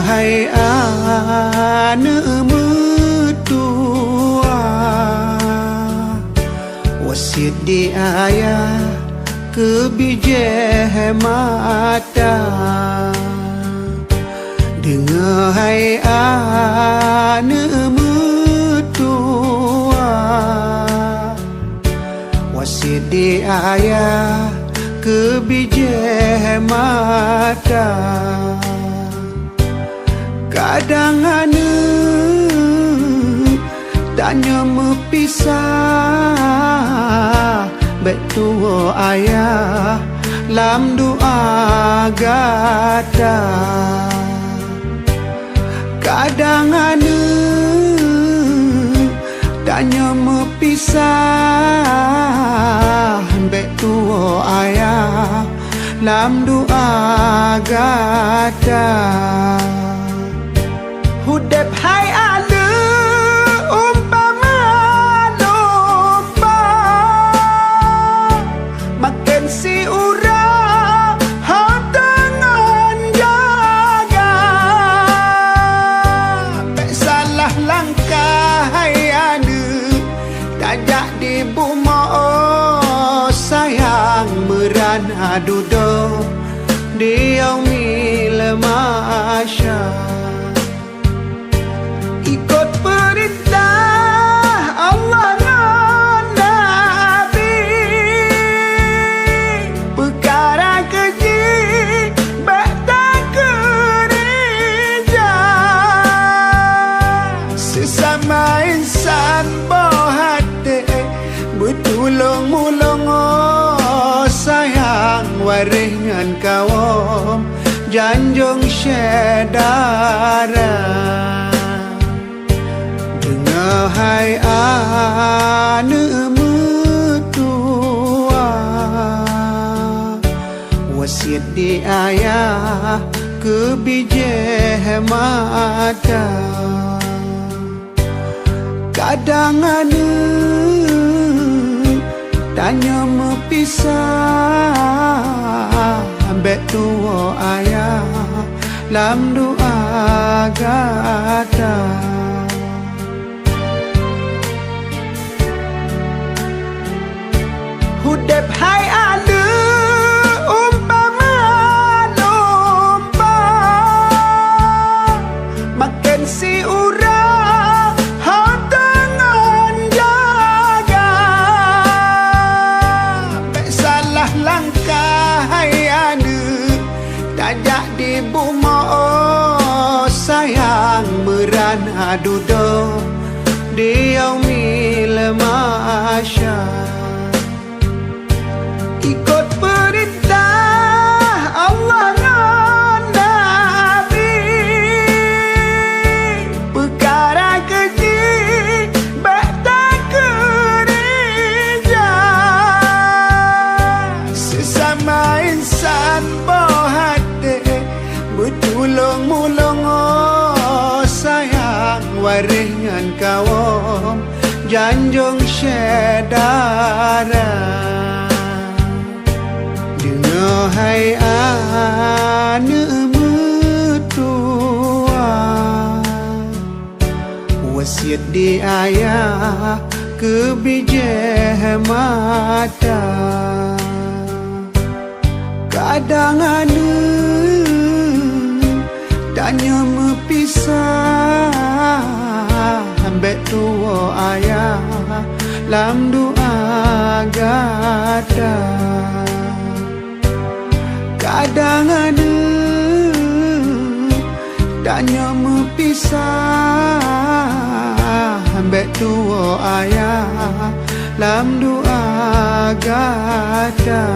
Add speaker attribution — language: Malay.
Speaker 1: hai ane mertua, wasit di ayah kebijah mata. Dengar hai ane mertua, wasit di ayah kebijah mata. Kadang ane tanya mepisah betua ayah lam doa gata. Kadang ane tanya mepisah betua ayah lam doa gata. Hudep hai ane umpama lupa, makin si urang hau dengan jaga. Tak salah langkah hai ane tajak di buma, oh sayang merana duduk di yaumil masya. Ikut perintah Allah dan Nabi, perkara keji batak gereja. Sesama insan bohate bertulung-mulung, oh sayang waringan kawam janjung syedara. Hai ane mertua, wasit di ayah kebijah mata. Kadang ane tanya mepisah betua ayah lam doa gata. Hudep hai ane umpama lupa, makin si urang hau dengan jaga. Tak salah langkah hai ane tajak di buma, oh sayang merana duduk di yaumil masya. Ikut perintah Allah dan Nabi, perkara keji batak gereja. Sesama insan bohate bertulung-mulung, oh sayang waringan kawam janjung syedara. Hai ane mertua, wasit di ayah kebijah mata. Kadang ane tanya mepisah betua ayah lam doa gata. Kadang ane tanya mepisah betua ayah lam doa gata.